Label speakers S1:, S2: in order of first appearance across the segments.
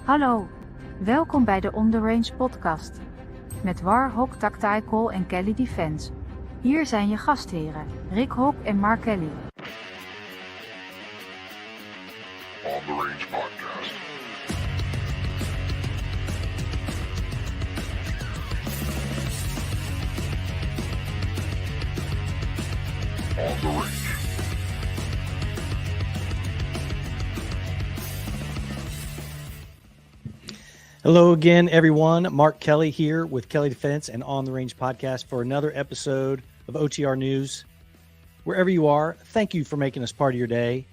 S1: Hallo, welkom bij de On The Range podcast. Met Hogg, Tactical en Kelley Defense. Hier zijn je gastheren, Rick Hogg en Mark Kelley.
S2: On The Range podcast. On The Range.
S3: Hello again, everyone. Mark Kelley here with Kelley Defense and On The Range podcast for another episode of OTR News. Wherever you are, thank you for making us part of your day.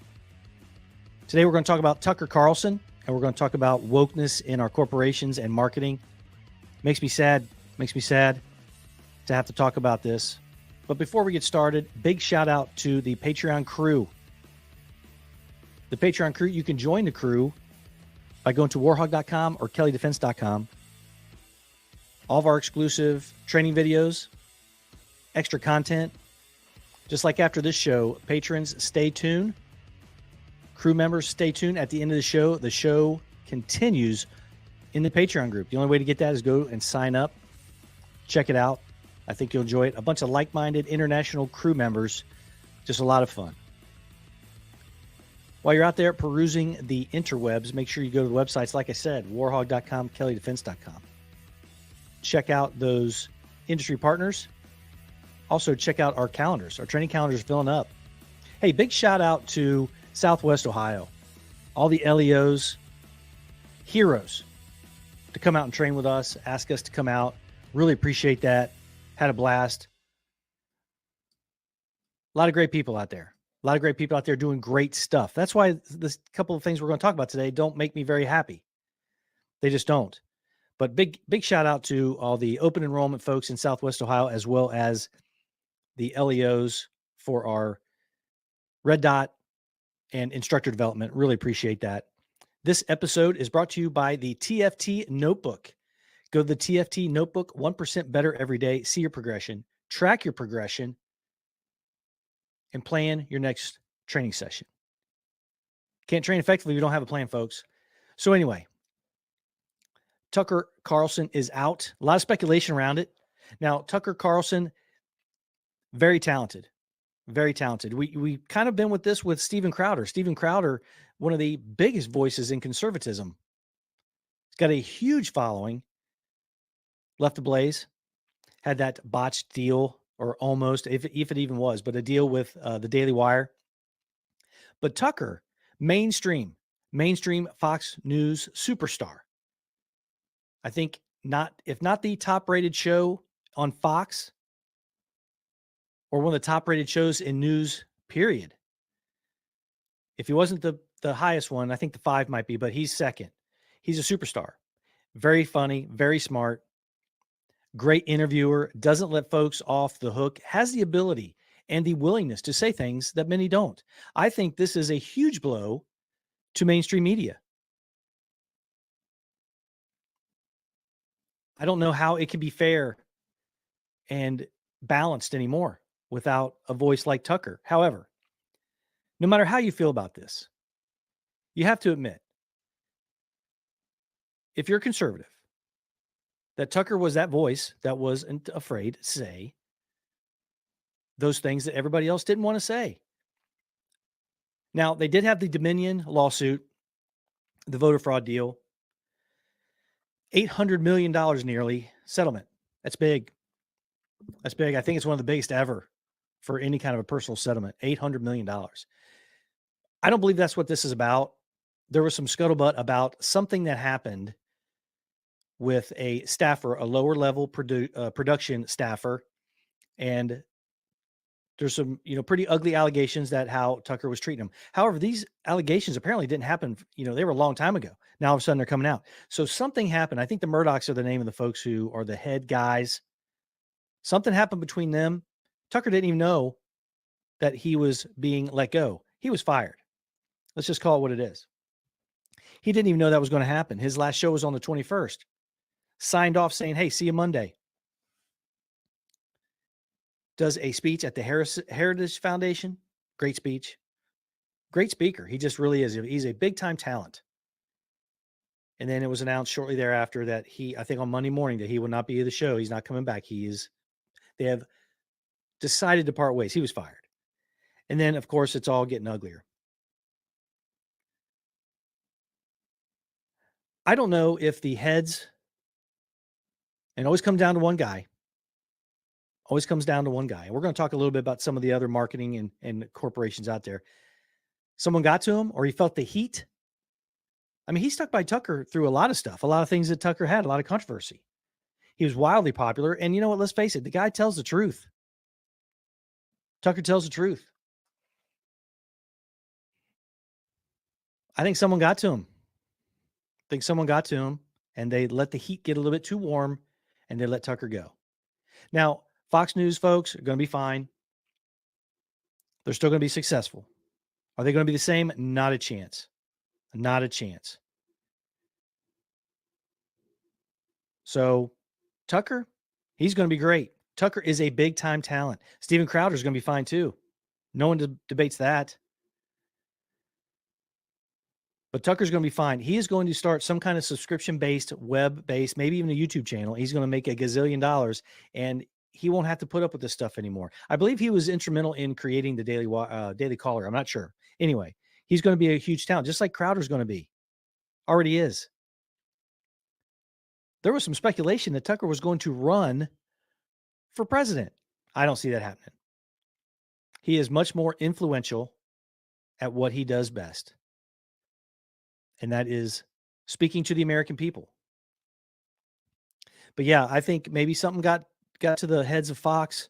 S3: Today we're going to talk about Tucker Carlson, and we're going to talk about wokeness in our corporations and marketing. Makes me sad to have to talk about this. But before we get started, big shout out to the Patreon crew. The Patreon crew, you can join the crew by going to warhog.com or kelleydefense.com. All of our exclusive training videos, extra content. Just like after this show, patrons, stay tuned. Crew members, stay tuned. At the end of the show continues in the Patreon group. The only way to get that is go and sign up. Check it out. I think you'll enjoy it. A bunch of like-minded international crew members. Just a lot of fun. While you're out there perusing the interwebs, make sure you go to the websites, like I said, warhog.com, kelleydefense.com. Check out those industry partners. Also, check out our calendars. Our training calendars are filling up. Hey, big shout out to Southwest Ohio. All the LEOs, heroes, to come out and train with us, ask us to come out. Really appreciate that. Had a blast. A lot of great people out there. A lot of great people out there doing great stuff. That's why this couple of things we're going to talk about today don't make me very happy. They just don't. But big shout out to all the open enrollment folks in Southwest Ohio, as well as the LEOs for our Red Dot and instructor development. Really appreciate that. This episode is brought to you by the TFT Notebook. Go to the TFT Notebook, 1% better every day. See your progression, track your progression, and plan your next training session. Can't train effectively if you don't have a plan, folks. So anyway, Tucker Carlson is out. A lot of speculation around it. Now, Tucker Carlson, very talented. Very talented. We kind of been with this with Steven Crowder. Steven Crowder, one of the biggest voices in conservatism. He's got a huge following. Left ablaze. Had that botched deal, or almost, if it even was, but a deal with the Daily Wire. But Tucker, mainstream Fox News superstar. I think if not the top-rated show on Fox, or one of the top-rated shows in news, period. If he wasn't the highest one, I think the 5 might be, but he's second. He's a superstar. Very funny, very smart. Great interviewer, doesn't let folks off the hook, has the ability and the willingness to say things that many don't. I think this is a huge blow to mainstream media. I don't know how it can be fair and balanced anymore without a voice like Tucker. However, no matter how you feel about this, you have to admit, if you're conservative, that Tucker was that voice that wasn't afraid to say those things that everybody else didn't want to say. Now, they did have the Dominion lawsuit, the voter fraud deal, $800 million nearly settlement. That's big. That's big. I think it's one of the biggest ever for any kind of a personal settlement, $800 million. I don't believe that's what this is about. There was some scuttlebutt about something that happened with a staffer, a lower level production staffer. And there's some, pretty ugly allegations that how Tucker was treating him. However, these allegations apparently didn't happen. They were a long time ago. Now all of a sudden they're coming out. So something happened. I think the Murdochs are the name of the folks who are the head guys. Something happened between them. Tucker didn't even know that he was being let go. He was fired. Let's just call it what it is. He didn't even know that was going to happen. His last show was on the 21st. Signed off saying, hey, see you Monday. Does a speech at the Heritage Foundation. Great speech. Great speaker. He just really is. He's a big-time talent. And then it was announced shortly thereafter that I think on Monday morning, that he will not be at the show. He's not coming back. They have decided to part ways. He was fired. And then, of course, it's all getting uglier. I don't know if the heads, and it always comes down to one guy. Always comes down to one guy. And we're going to talk a little bit about some of the other marketing and corporations out there. Someone got to him, or he felt the heat. I mean, he stuck by Tucker through a lot of stuff, a lot of things that Tucker had, a lot of controversy. He was wildly popular. And you know what? Let's face it. The guy tells the truth. Tucker tells the truth. I think someone got to him. And they let the heat get a little bit too warm, and they let Tucker go. Now, Fox News folks are going to be fine. They're still going to be successful. Are they going to be the same? Not a chance. Not a chance. So Tucker, he's going to be great. Tucker is a big-time talent. Steven Crowder is going to be fine too. No one debates that. But Tucker's going to be fine. He is going to start some kind of subscription-based, web-based, maybe even a YouTube channel. He's going to make $1 gazillion, and he won't have to put up with this stuff anymore. I believe he was instrumental in creating the Daily Caller. I'm not sure. Anyway, he's going to be a huge talent, just like Crowder's going to be. Already is. There was some speculation that Tucker was going to run for president. I don't see that happening. He is much more influential at what he does best. And that is speaking to the American people. But yeah, I think maybe something got to the heads of Fox.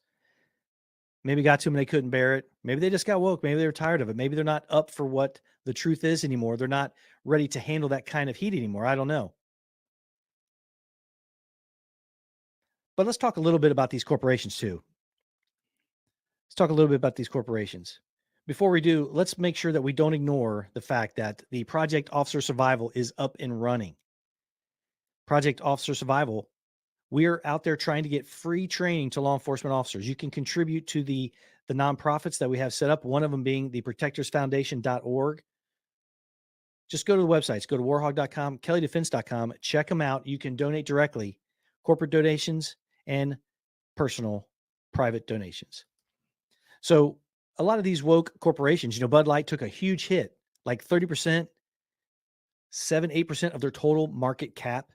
S3: Maybe got to them and they couldn't bear it. Maybe they just got woke. Maybe they were tired of it. Maybe they're not up for what the truth is anymore. They're not ready to handle that kind of heat anymore. I don't know. But let's talk a little bit about these corporations too. Before we do, let's make sure that we don't ignore the fact that the Project Officer Survival is up and running. Project Officer Survival, we're out there trying to get free training to law enforcement officers. You can contribute to the nonprofits that we have set up, one of them being the protectorsfoundation.org. Just go to the websites. Go to warhog.com, kelleydefense.com. Check them out. You can donate directly, corporate donations and personal private donations. So a lot of these woke corporations, Bud Light took a huge hit, like 30%, 7-8% of their total market cap.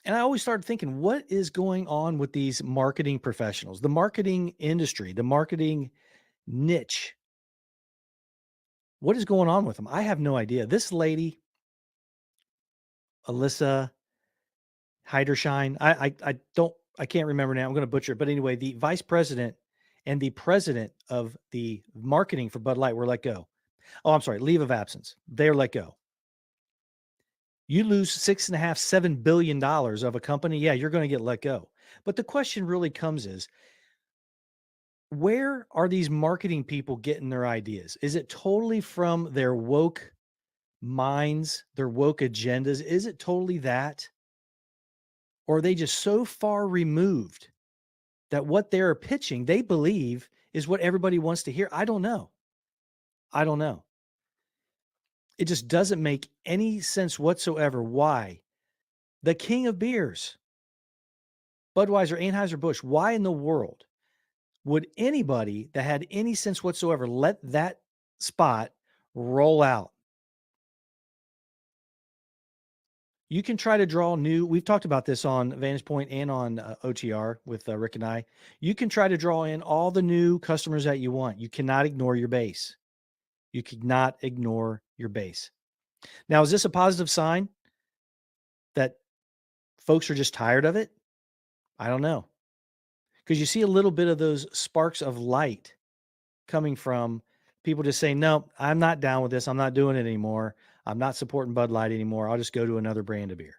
S3: And I always started thinking, what is going on with these marketing professionals, the marketing industry, the marketing niche? What is going on with them? I have no idea. This lady, Alyssa Heiderschein, I can't remember now. I'm going to butcher it. But anyway, the vice president and the president of the marketing for Bud Light were let go. Oh, I'm sorry, leave of absence. They're let go. You lose $6.5–7 billion of a company. Yeah, you're going to get let go. But the question really comes is, where are these marketing people getting their ideas? Is it totally from their woke minds, their woke agendas? Is it totally that? Or are they just so far removed that what they're pitching, they believe is what everybody wants to hear? I don't know. It just doesn't make any sense whatsoever why the king of beers, Budweiser, Anheuser-Busch, why in the world would anybody that had any sense whatsoever let that spot roll out? You can try to draw we've talked about this on Vantage Point and on OTR with Rick and I. You can try to draw in all the new customers that you want. You cannot ignore your base. Now, is this a positive sign that folks are just tired of it? I don't know. Because you see a little bit of those sparks of light coming from people just saying, no, I'm not down with this. I'm not doing it anymore. I'm not supporting Bud Light anymore. I'll just go to another brand of beer.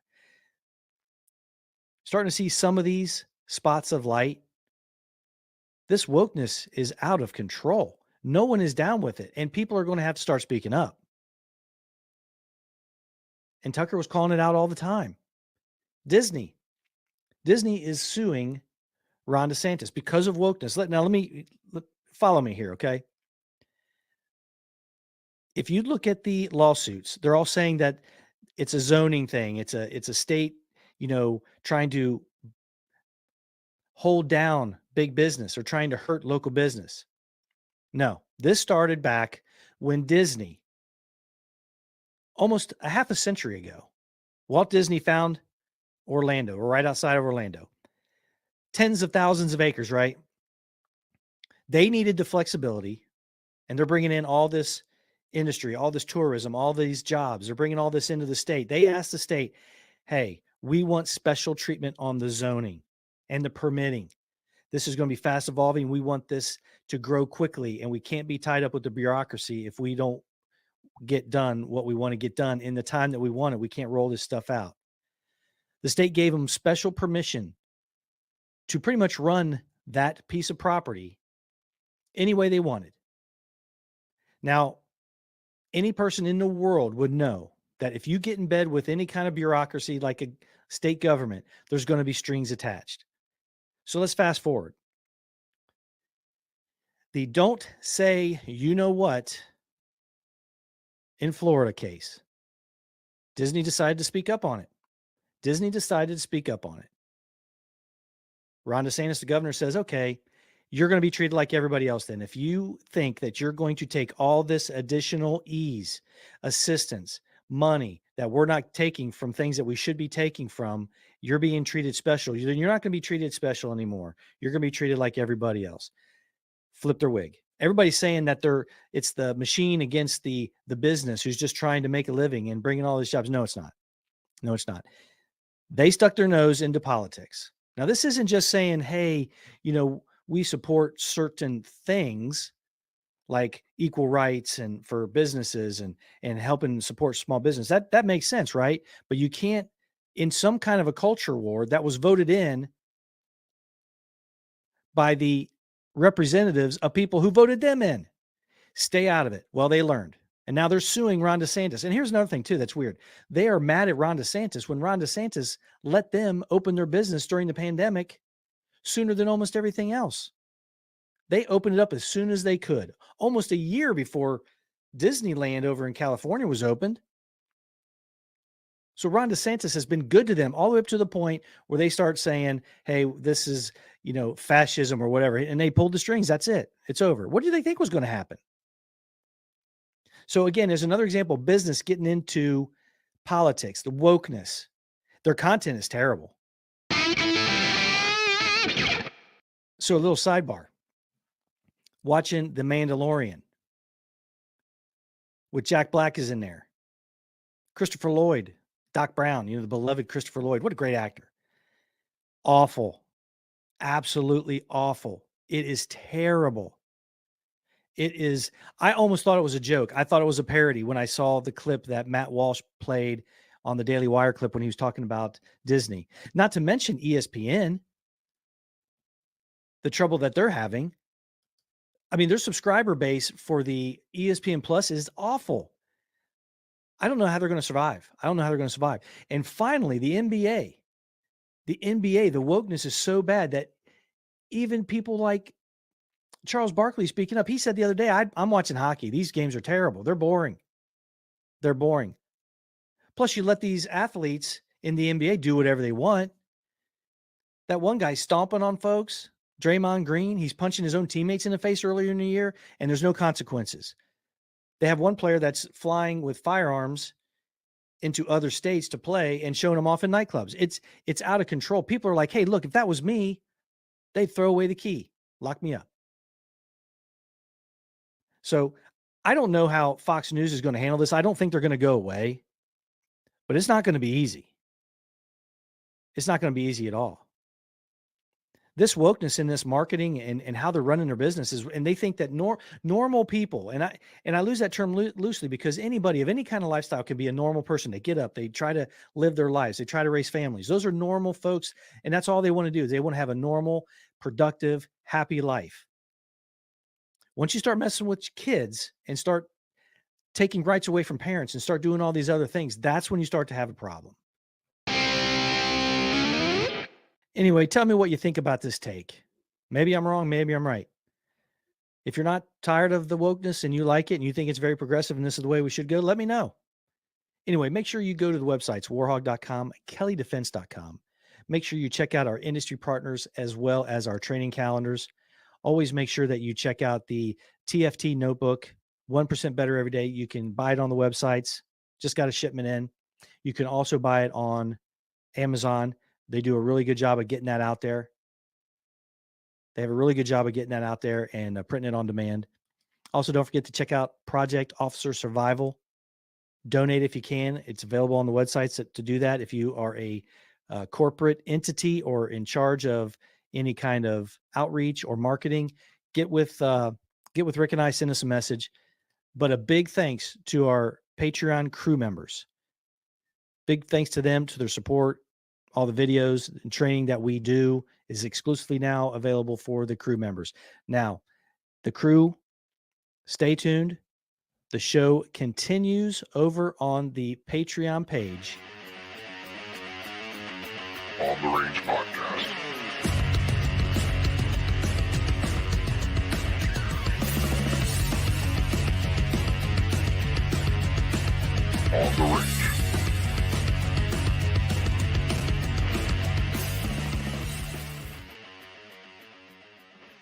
S3: Starting to see some of these spots of light. This wokeness is out of control. No one is down with it. And people are going to have to start speaking up. And Tucker was calling it out all the time. Disney is suing Ron DeSantis because of wokeness. Follow me here, okay? If you look at the lawsuits, they're all saying that it's a zoning thing. It's a state, trying to hold down big business or trying to hurt local business. No, this started back when Disney, almost a half a century ago, Walt Disney found Orlando, or right outside of Orlando. Tens of thousands of acres, right? They needed the flexibility, and they're bringing in all this industry, all this tourism, all these jobs. They're bringing all this into the state. They asked the state, hey, we want special treatment on the zoning and the permitting. This is going to be fast evolving. We want this to grow quickly, and we can't be tied up with the bureaucracy if we don't get done what we want to get done in the time that we want it. We can't roll this stuff out. The state gave them special permission to pretty much run that piece of property any way they wanted. Now, any person in the world would know that if you get in bed with any kind of bureaucracy like a state government, there's going to be strings attached. So let's fast forward. The don't say you know what in Florida case. Disney decided to speak up on it. Ron DeSantis, the governor, says, okay, you're going to be treated like everybody else then. If you think that you're going to take all this additional ease, assistance, money that we're not taking from things that we should be taking from, you're being treated special. You're not going to be treated special anymore. You're going to be treated like everybody else. Flip their wig. Everybody's saying that it's the machine against the business who's just trying to make a living and bringing all these jobs. No, it's not. They stuck their nose into politics. Now, this isn't just saying, hey, we support certain things like equal rights and for businesses and helping support small business. That makes sense, right? But you can't, in some kind of a culture war that was voted in by the representatives of people who voted them in, stay out of it. Well, they learned. And now they're suing Ron DeSantis. And here's another thing, too, that's weird. They are mad at Ron DeSantis when Ron DeSantis let them open their business during the pandemic sooner than almost everything else. They opened it up as soon as they could, almost a year before Disneyland over in California was opened. So Ron DeSantis has been good to them all the way up to the point where they start saying, hey, this is, fascism or whatever. And they pulled the strings. That's it. It's over. What do they think was going to happen? So again, there's another example of business getting into politics, the wokeness. Their content is terrible. So a little sidebar. Watching The Mandalorian with Jack Black is in there. Christopher Lloyd, Doc Brown, the beloved Christopher Lloyd. What a great actor. Awful. Absolutely awful. It is terrible. It is. I almost thought it was a joke. I thought it was a parody when I saw the clip that Matt Walsh played on the Daily Wire clip when he was talking about Disney. Not to mention ESPN, the trouble that they're having. I mean, their subscriber base for the ESPN Plus is awful. I don't know how they're going to survive. And finally, the NBA. The wokeness is so bad that even people like Charles Barkley speaking up, he said the other day, I'm watching hockey. These games are terrible. They're boring. Plus, you let these athletes in the NBA do whatever they want. That one guy stomping on folks, Draymond Green, he's punching his own teammates in the face earlier in the year, and there's no consequences. They have one player that's flying with firearms into other states to play and showing them off in nightclubs. It's out of control. People are like, hey, look, if that was me, they'd throw away the key, lock me up. So I don't know how Fox News is going to handle this. I don't think they're going to go away, but it's not going to be easy. It's not going to be easy at all. This wokeness in this marketing and how they're running their businesses, and they think that normal people, and I lose that term loosely because anybody of any kind of lifestyle can be a normal person. They get up, they try to live their lives, they try to raise families. Those are normal folks, and that's all they want to do. They want to have a normal, productive, happy life. Once you start messing with kids and start taking rights away from parents and start doing all these other things, that's when you start to have a problem. Anyway, tell me what you think about this take. Maybe I'm wrong. Maybe I'm right. If you're not tired of the wokeness and you like it and you think it's very progressive and this is the way we should go, let me know. Anyway, make sure you go to the websites, warhog.com, kelleydefense.com. Make sure you check out our industry partners as well as our training calendars. Always make sure that you check out the TFT notebook, 1% Better Every Day. You can buy it on the websites. Just got a shipment in. You can also buy it on Amazon. They do a really good job of getting that out there. They have a really good job of getting that out there and printing it on demand. Also, don't forget to check out Project Officer Survival. Donate if you can. It's available on the websites to do that. If you are a corporate entity or in charge of any kind of outreach or marketing, get with Rick and I, send us a message. But a big thanks to our Patreon crew members. Big thanks to them, to their support. All the videos and training that we do is exclusively now available for the crew members. Now, the crew, stay tuned. The show continues over on the Patreon page.
S2: On the Range Podcast. On the Range.